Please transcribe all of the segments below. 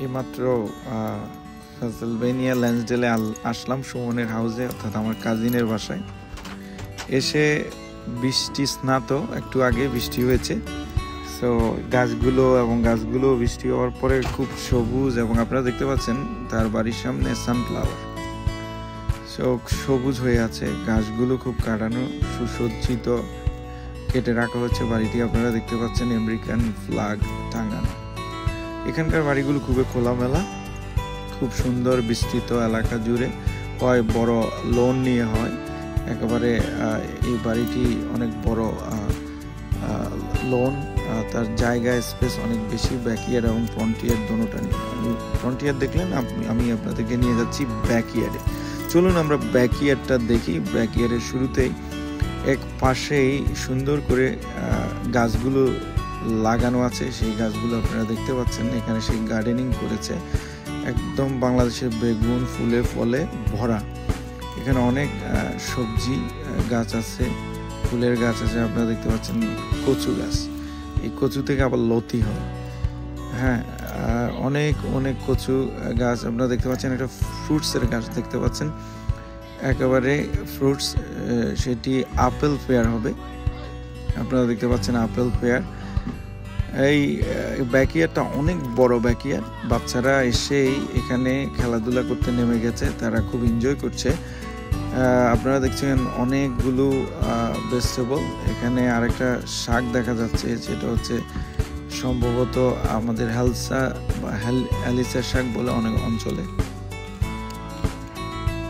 এইমাত্র পেনসিলভেনিয়া ল্যান্সডেলে আসলাম সুমনের হাউসে, অর্থাৎ আমার কাজিনের বাসায়। এসে বৃষ্টি স্নাত, একটু আগে বৃষ্টি হয়েছে। সো গাছগুলো বৃষ্টি হওয়ার পরে খুব সবুজ, এবং আপনারা দেখতে পাচ্ছেন তার বাড়ির সামনে সানফ্লাওয়ার সবুজ হয়ে আছে। গাছগুলো খুব কাটানো, সুসজ্জিত, কেটে রাখা হচ্ছে বাড়িটি। আপনারা দেখতে পাচ্ছেন আমেরিকান ফ্ল্যাগ টাঙানো। এখানকার বাড়িগুলো খুবই খোলামেলা, খুব সুন্দর, বিস্তৃত এলাকা জুড়ে হয়, বড় লোন নিয়ে হয় একেবারে। এই বাড়িটি অনেক বড় লোন, তার জায়গা স্পেস অনেক বেশি। ব্যাকইয়ার্ড এবং ফ্রন্টিয়ার দোনোটা নিয়ে, ফ্রন্টিয়ার দেখলেন, আমি আপনাদেরকে নিয়ে যাচ্ছি ব্যাকইয়ার্ডে। চলুন আমরা ব্যাকইয়ার্ডটা দেখি। ব্যাকইয়ার্ডের শুরুতেই এক পাশেই সুন্দর করে গাছগুলো লাগানো আছে। সেই গাছগুলো আপনারা দেখতে পাচ্ছেন। এখানে সেই গার্ডেনিং করেছে, একদম বাংলাদেশের বেগুন ফুলে ফলে ভরা। এখানে অনেক সবজি গাছ আছে, ফুলের গাছ আছে। আপনারা দেখতে পাচ্ছেন কচু গাছ, এই কচু থেকে আবার লতি হয়। হ্যাঁ, অনেক অনেক কচু গাছ আপনারা দেখতে পাচ্ছেন। একটা ফ্রুটসের গাছ দেখতে পাচ্ছেন, একেবারে ফ্রুটস, সেটি আপেল পেয়ার হবে। আপনারা দেখতে পাচ্ছেন আপেল পেয়ার। এই ব্যাকইয়ার্ডটা অনেক বড় ব্যাকইয়ার্ড। বাচ্চারা এসেই এখানে খেলাধুলা করতে নেমে গেছে, তারা খুব এনজয় করছে। আপনারা দেখছেন অনেকগুলো ভেজিটেবল। এখানে আরেকটা শাক দেখা যাচ্ছে, যেটা হচ্ছে সম্ভবত আমাদের হেলিসা শাক বলে অনেক অঞ্চলে।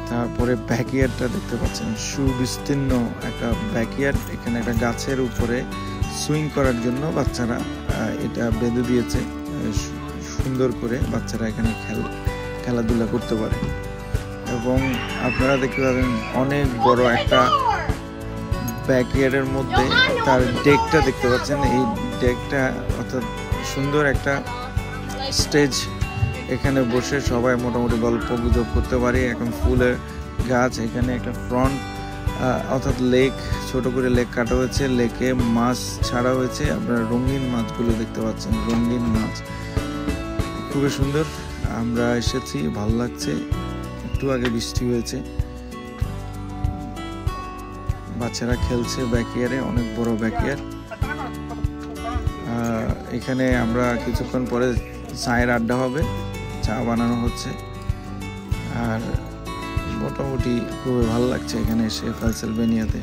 তারপরে ব্যাকইয়ার্ডটা দেখতে পাচ্ছেন, সুবিস্তীর্ণ একটা ব্যাকইয়ার্ড। এখানে একটা গাছের উপরে সুইং করার জন্য বাচ্চারা এটা বেঁধে দিয়েছে সুন্দর করে, বাচ্চারা এখানে খেলাধুলা করতে পারে। এবং আপনারা দেখতে পাবেন অনেক বড় একটা ব্যাকইয়ার্ডের মধ্যে তার ডেকটা দেখতে পাচ্ছেন। এই ডেকটা অর্থাৎ সুন্দর একটা স্টেজ, এখানে বসে সবাই মোটামুটি গল্প গুজব করতে পারে। এখন ফুলের গাছ, এখানে একটা ফ্রন্ট অর্থাৎ লেক, ছোট করে লেক কাটা হয়েছে, লেকে মাছ ছাড়া হয়েছে। আপনারা রঙিন মাছগুলো দেখতে পাচ্ছেন, রঙিন মাছ, খুবই সুন্দর। আমরা এসেছি, ভালো লাগছে। একটু আগে বৃষ্টি হয়েছে, বাচ্চারা খেলছে ব্যাকইয়ার্ডে, অনেক বড় ব্যাকইয়ার্ড। এখানে আমরা কিছুক্ষণ পরে চায়ের আড্ডা হবে, চা বানানো হচ্ছে। আর মোটামুটি খুবই ভালো লাগছে এখানে এসে পেনসিলভেনিয়াতে।